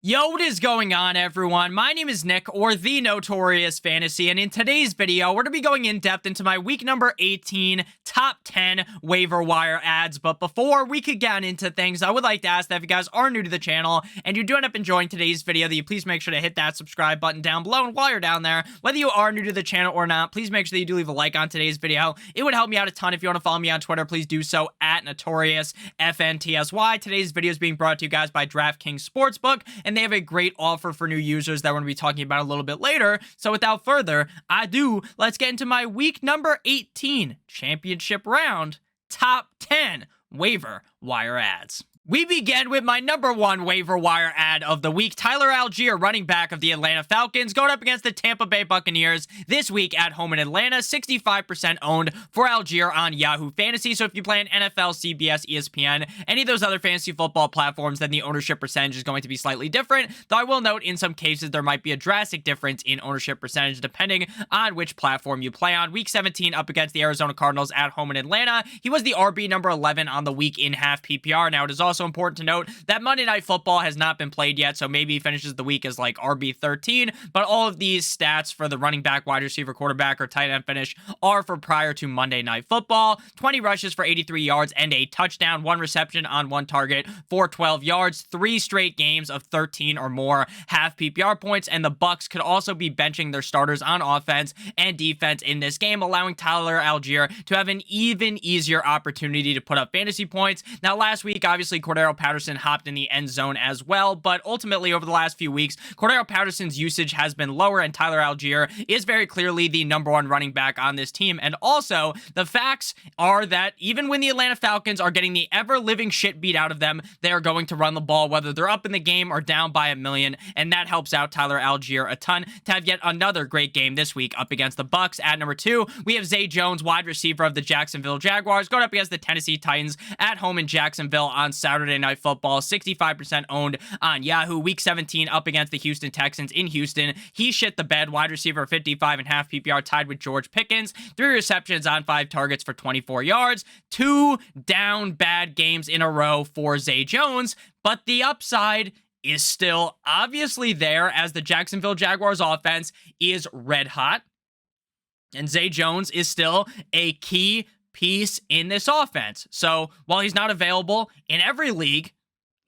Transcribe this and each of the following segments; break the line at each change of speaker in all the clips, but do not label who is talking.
Yo, what is going on, everyone? My name is Nick, or the Notorious Fantasy, and in today's video, we're going to be going in depth into my week number 18 top 10 waiver wire ads. But before we could get into things, I would like to ask that if you guys are new to the channel and you do end up enjoying today's video, that you please make sure to hit that subscribe button down below. And while you're down there, whether you are new to the channel or not, please make sure that you do leave a like on today's video. It would help me out a ton. If you want to follow me on Twitter, please do so at NotoriousFantasy. Today's video is being brought to you guys by DraftKings Sportsbook, and they have a great offer for new users that we're going to be talking about a little bit later. So without further ado, let's get into my week number 18 championship round top 10 waiver wire ads. We begin with my number one waiver wire ad of the week. Tyler Allgeier, running back of the Atlanta Falcons, going up against the Tampa Bay Buccaneers this week at home in Atlanta. 65% owned for Allgeier on Yahoo Fantasy. So if you play on NFL, CBS, ESPN, any of those other fantasy football platforms, then the ownership percentage is going to be slightly different. Though I will note in some cases there might be a drastic difference in ownership percentage depending on which platform you play on. Week 17 up against the Arizona Cardinals at home in Atlanta. He was the RB number 11 on the week in half PPR. Now it is also important to note that Monday Night Football has not been played yet, so maybe he finishes the week as like RB 13, but all of these stats for the running back, wide receiver, quarterback, or tight end finish are for prior to Monday Night Football. 20 rushes for 83 yards and a touchdown, 1 reception on 1 target for 12 yards, 3 straight games of 13 or more half PPR points, and the Bucs could also be benching their starters on offense and defense in this game, allowing Tyler Allgeier to have an even easier opportunity to put up fantasy points. Now, last week, obviously, Cordero Patterson hopped in the end zone as well, but ultimately over the last few weeks, Cordero Patterson's usage has been lower, and Tyler Allgeier is very clearly the number one running back on this team. And also, the facts are that even when the Atlanta Falcons are getting the ever-living shit beat out of them, they are going to run the ball, whether they're up in the game or down by a million, and that helps out Tyler Allgeier a ton to have yet another great game this week up against the Bucs. At number 2, we have Zay Jones, wide receiver of the Jacksonville Jaguars, going up against the Tennessee Titans at home in Jacksonville on Saturday Night Football. 65% owned on Yahoo. Week 17 up against the Houston Texans in Houston. He shit the bed. Wide receiver 55.5 PPR, tied with George Pickens. 3 receptions on 5 targets for 24 yards. 2 down bad games in a row for Zay Jones, but the upside is still obviously there as the Jacksonville Jaguars offense is red hot, and Zay Jones is still a key piece in this offense. So while he's not available in every league,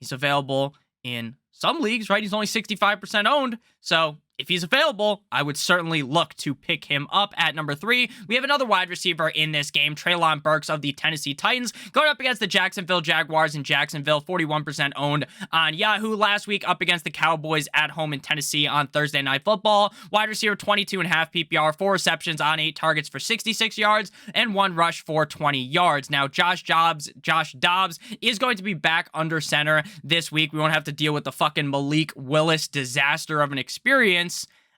he's available in some leagues, right? He's only 65% owned. So if he's available, I would certainly look to pick him up. At number 3, we have another wide receiver in this game, Treylon Burks of the Tennessee Titans, going up against the Jacksonville Jaguars in Jacksonville, 41% owned on Yahoo. Last week up against the Cowboys at home in Tennessee on Thursday Night Football. Wide receiver 22.5 PPR, 4 receptions on 8 targets for 66 yards and 1 rush for 20 yards. Now, Josh Dobbs is going to be back under center this week. We won't have to deal with the fucking Malik Willis disaster of an experience.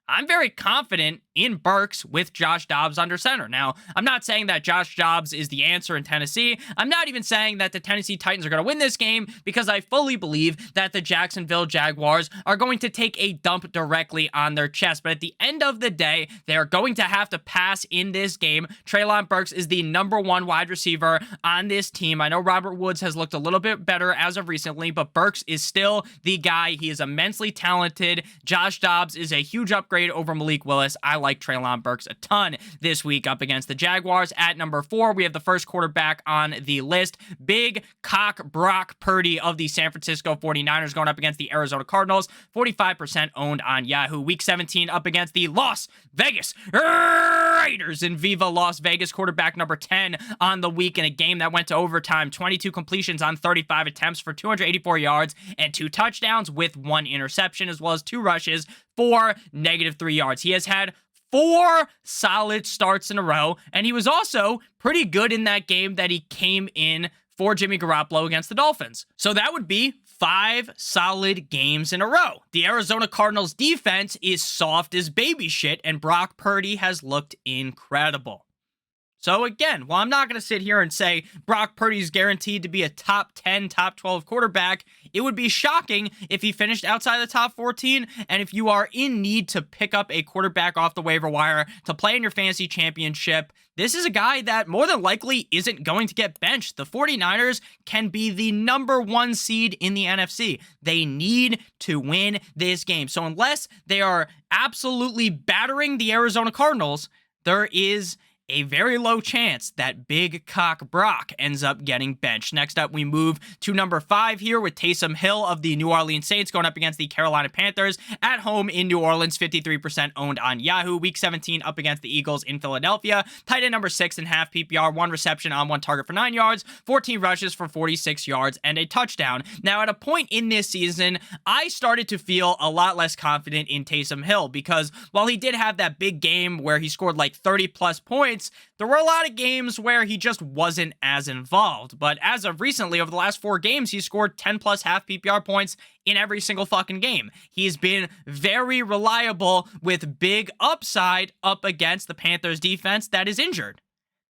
I'm very confident in Burks with Josh Dobbs under center. Now, I'm not saying that Josh Dobbs is the answer in Tennessee. I'm not even saying that the Tennessee Titans are going to win this game, because I fully believe that the Jacksonville Jaguars are going to take a dump directly on their chest. But at the end of the day, they're going to have to pass in this game. Treylon Burks is the number 1 wide receiver on this team. I know Robert Woods has looked a little bit better as of recently, but Burks is still the guy. He is immensely talented. Josh Dobbs is a huge upgrade over Malik Willis. I like Treylon Burks a ton this week up against the Jaguars. At number 4, we have the first quarterback on the list, Big Cock Brock Purdy of the San Francisco 49ers, going up against the Arizona Cardinals, 45% owned on Yahoo. Week 17 up against the Las Vegas Raiders in Viva Las Vegas, quarterback number 10 on the week in a game that went to overtime. 22 completions on 35 attempts for 284 yards and 2 touchdowns with 1 interception, as well as 2 rushes for -3 yards. He has had 4 solid starts in a row, and he was also pretty good in that game that he came in for Jimmy Garoppolo against the Dolphins. So that would be 5 solid games in a row. The Arizona Cardinals defense is soft as baby shit, and Brock Purdy has looked incredible. So again, while I'm not going to sit here and say Brock Purdy's guaranteed to be a top 10, top 12 quarterback, it would be shocking if he finished outside the top 14. And if you are in need to pick up a quarterback off the waiver wire to play in your fantasy championship, this is a guy that more than likely isn't going to get benched. The 49ers can be the number 1 seed in the NFC. They need to win this game. So unless they are absolutely battering the Arizona Cardinals, there is a very low chance that Big Cock Brock ends up getting benched. Next up, we move to number 5 here with Taysom Hill of the New Orleans Saints going up against the Carolina Panthers at home in New Orleans, 53% owned on Yahoo. Week 17 up against the Eagles in Philadelphia. Tight end number 6.5 PPR, 1 reception on 1 target for 9 yards, 14 rushes for 46 yards and a touchdown. Now, at a point in this season, I started to feel a lot less confident in Taysom Hill because while he did have that big game where he scored like 30 plus points, there were a lot of games where he just wasn't as involved. But as of recently, over the last 4 games, he scored 10 plus half PPR points in every single fucking game. He's been very reliable with big upside up against the Panthers defense that is injured.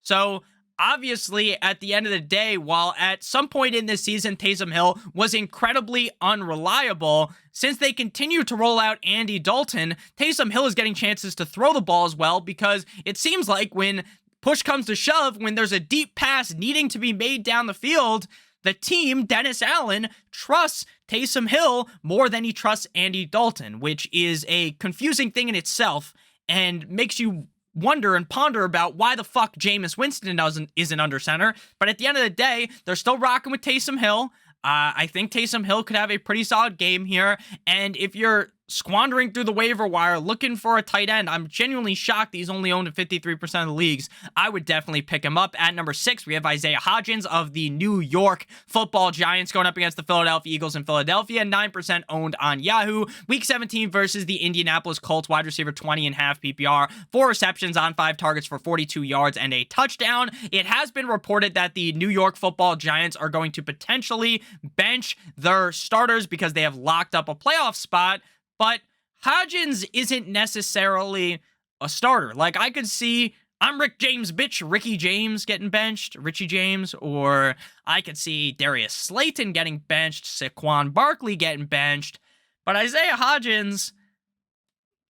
So obviously, at the end of the day, while at some point in this season, Taysom Hill was incredibly unreliable, since they continue to roll out Andy Dalton, Taysom Hill is getting chances to throw the ball as well because it seems like when push comes to shove, when there's a deep pass needing to be made down the field, the team, Dennis Allen, trusts Taysom Hill more than he trusts Andy Dalton, which is a confusing thing in itself and makes you wonder and ponder about why the fuck Jameis Winston isn't under center. But at the end of the day, they're still rocking with Taysom Hill. I think Taysom Hill could have a pretty solid game here. And if you're squandering through the waiver wire looking for a tight end, I'm genuinely shocked he's only owned in 53% of the leagues. I would definitely pick him up. At number 6, we have Isiah Hodgins of the New York Football Giants going up against the Philadelphia Eagles in Philadelphia, 9% owned on Yahoo. Week 17 versus the Indianapolis Colts, wide receiver 20.5 PPR, 4 receptions on 5 targets for 42 yards and a touchdown. It has been reported that the New York Football Giants are going to potentially bench their starters because they have locked up a playoff spot. But Hodgins isn't necessarily a starter. Like, I could see, I'm Rick James, bitch, Ricky James getting benched, Richie James, or I could see Darius Slayton getting benched, Saquon Barkley getting benched. But Isiah Hodgins,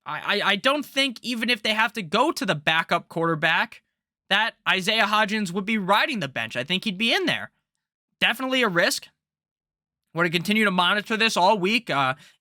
I don't think even if they have to go to the backup quarterback, that Isiah Hodgins would be riding the bench. I think he'd be in there. Definitely a risk. We're going to continue to monitor this all week.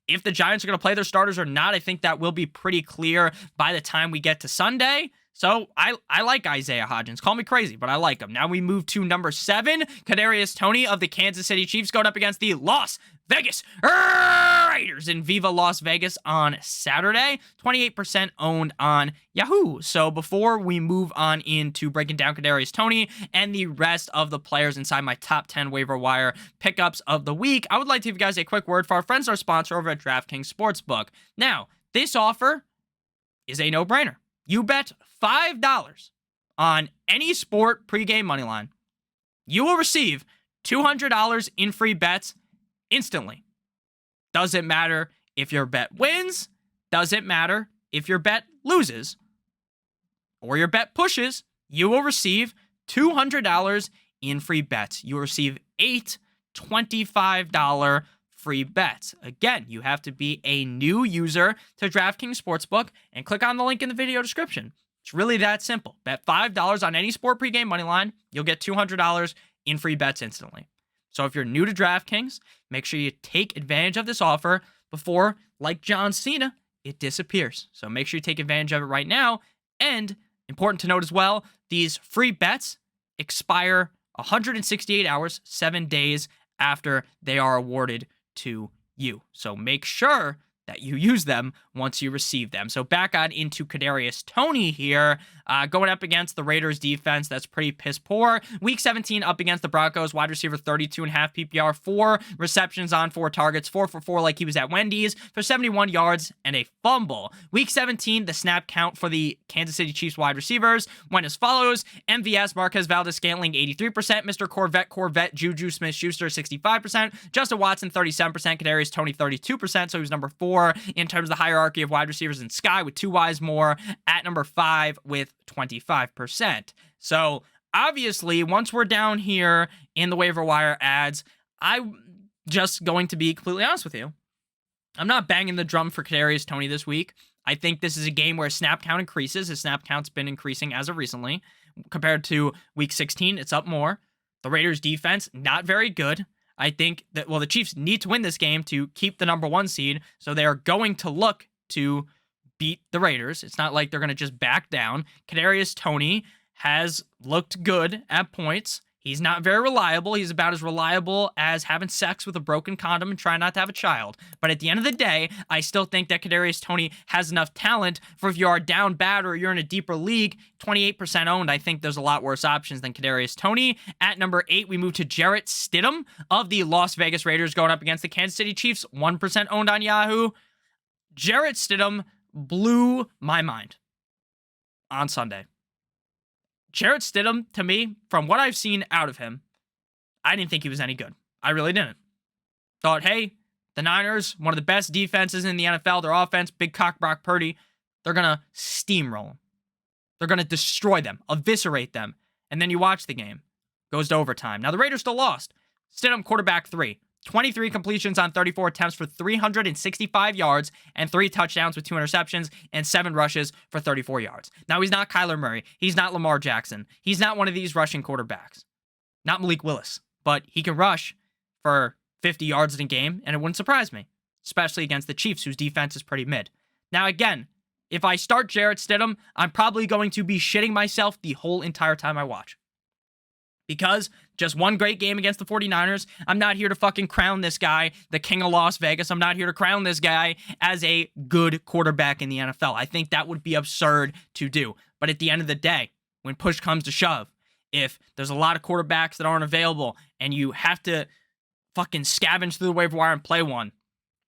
If the Giants are going to play their starters or not, I think that will be pretty clear by the time we get to Sunday. So I like Isiah Hodgins. Call me crazy, but I like him. Now we move to number 7, Kadarius Toney of the Kansas City Chiefs going up against the Las Vegas Raiders in Viva Las Vegas on Saturday. 28% owned on Yahoo. So before we move on into breaking down Kadarius Toney and the rest of the players inside my top 10 waiver wire pickups of the week, I would like to give you guys a quick word for our friends, our sponsor over at DraftKings Sportsbook. Now, this offer is a no-brainer. You bet $5 on any sport pregame moneyline, you will receive $200 in free bets instantly. Doesn't matter if your bet wins, doesn't matter if your bet loses, or your bet pushes, you will receive $200 in free bets. You will receive 8 $25 free bets. Again, you have to be a new user to DraftKings Sportsbook and click on the link in the video description. It's really that simple. Bet $5 on any sport pregame moneyline, you'll get $200 in free bets instantly. So if you're new to DraftKings, make sure you take advantage of this offer before, like John Cena, it disappears. So make sure you take advantage of it right now. And important to note as well, these free bets expire 168 hours, 7 days after they are awarded to you. So make sure that you use them once you receive them. So back on into Kadarius Toney here, going up against the Raiders defense that's pretty piss poor. Week 17 up against the Broncos, wide receiver 32.5 PPR, 4 receptions on 4 targets, 4 for 4 like he was at Wendy's for 71 yards and a fumble. Week 17, the snap count for the Kansas City Chiefs wide receivers went as follows: MVS, Marquez Valdes-Scantling, 83%, Mr. Corvette, Juju Smith-Schuster, 65%, Justin Watson, 37%, Kadarius Toney, 32%, so he was number 4 in terms of the hierarchy of wide receivers, in Sky with 2 Ys more at number 5 with 25%. So obviously, once we're down here in the waiver wire ads, I'm just going to be completely honest with you. I'm not banging the drum for Kadarius Toney this week. I think this is a game where snap count increases. His snap count's been increasing as of recently. Compared to week 16, it's up more. The Raiders defense, not very good. I think that, well, the Chiefs need to win this game to keep the number 1 seed, so they are going to look to beat the Raiders. It's not like they're going to just back down. Kadarius Toney has looked good at points. He's not very reliable. He's about as reliable as having sex with a broken condom and trying not to have a child. But at the end of the day, I still think that Kadarius Toney has enough talent for if you are down bad or you're in a deeper league, 28% owned. I think there's a lot worse options than Kadarius Toney. At number 8, we move to Jarrett Stidham of the Las Vegas Raiders going up against the Kansas City Chiefs, 1% owned on Yahoo. Jarrett Stidham blew my mind on Sunday. Jarrett Stidham, to me, from what I've seen out of him, I didn't think he was any good. I really didn't. Thought, hey, the Niners, one of the best defenses in the NFL, their offense, big cock Brock Purdy, they're going to steamroll them. They're going to destroy them, eviscerate them. And then you watch the game. Goes to overtime. Now, the Raiders still lost. Stidham, quarterback 3. 23 completions on 34 attempts for 365 yards and 3 touchdowns with 2 interceptions and 7 rushes for 34 yards. Now, he's not Kyler Murray. He's not Lamar Jackson. He's not one of these rushing quarterbacks. Not Malik Willis. But he can rush for 50 yards in a game, and it wouldn't surprise me, especially against the Chiefs, whose defense is pretty mid. Now, again, if I start Jarrett Stidham, I'm probably going to be shitting myself the whole entire time I watch. Because just one great game against the 49ers, I'm not here to fucking crown this guy the king of Las Vegas. I'm not here to crown this guy as a good quarterback in the NFL. I think that would be absurd to do. But at the end of the day, when push comes to shove, if there's a lot of quarterbacks that aren't available and you have to fucking scavenge through the waiver wire and play one,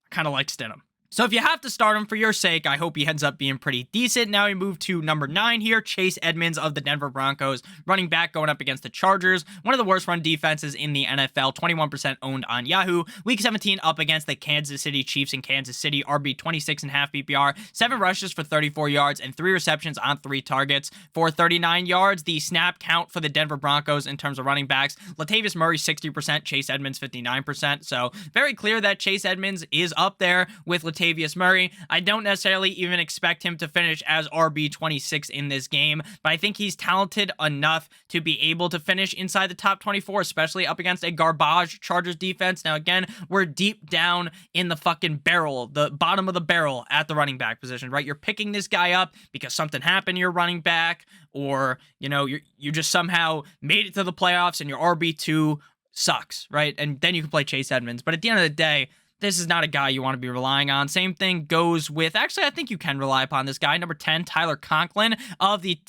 I kind of like Stidham. So if you have to start him for your sake, I hope he ends up being pretty decent. Now we move to number 9 here, Chase Edmonds of the Denver Broncos, running back going up against the Chargers, one of the worst run defenses in the NFL, 21% owned on Yahoo. Week 17 up against the Kansas City Chiefs in Kansas City, RB 26.5 PPR, 7 rushes for 34 yards and 3 receptions on 3 targets for 39 yards. The snap count for the Denver Broncos in terms of running backs, Latavius Murray 60%, Chase Edmonds 59%. So very clear that Chase Edmonds is up there with Latavius Murray. I don't necessarily even expect him to finish as RB26 in this game, but I think he's talented enough to be able to finish inside the top 24, especially up against a garbage Chargers defense. Now, again, we're deep down in the fucking barrel, the bottom of the barrel at the running back position, right? You're picking this guy up because something happened to your running back, or, you know, you just somehow made it to the playoffs and your RB2 sucks, right? And then you can play Chase Edmonds. But at the end of the day, this is not a guy you want to be relying on. Same thing goes with, actually, I think you can rely upon this guy. Number 10, Tyler Conklin of the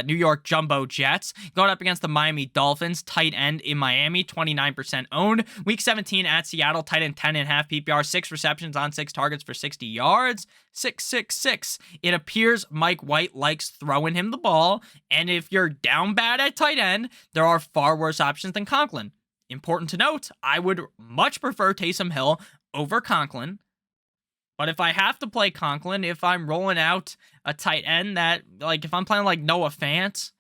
New York Jumbo Jets. Going up against the Miami Dolphins, tight end in Miami, 29% owned. Week 17 at Seattle, tight end 10.5 PPR, 6 receptions on 6 targets for 60 yards. 666. It appears Mike White likes throwing him the ball, and if you're down bad at tight end, there are far worse options than Conklin. Important to note, I would much prefer Taysom Hill over Conklin. But if I have to play Conklin, if I'm rolling out a tight end that, like, if I'm playing like Noah Fant,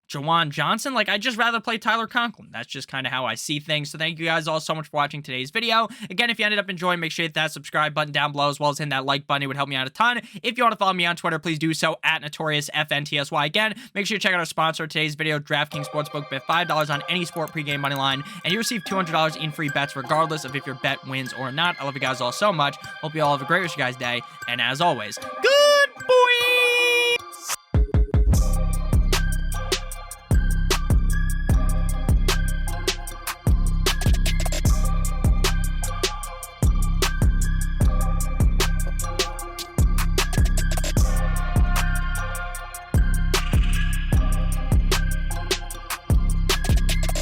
Jawan Johnson, like, I'd just rather play Tyler Conklin. That's just kind of how I see things. So thank you guys all so much for watching today's video. Again, if you ended up enjoying, make sure you hit that subscribe button down below, as well as hitting that like button. It would help me out a ton. If you want to follow me on Twitter, please do so at NotoriousFNTSY. Again, make sure you check out our sponsor of today's video, DraftKings Sportsbook. Bet $5 on any sport pregame money line, and you receive $200 in free bets, regardless of if your bet wins or not. I love you guys all so much. Hope you all have a great rest of your guys' day. And as always, good boy.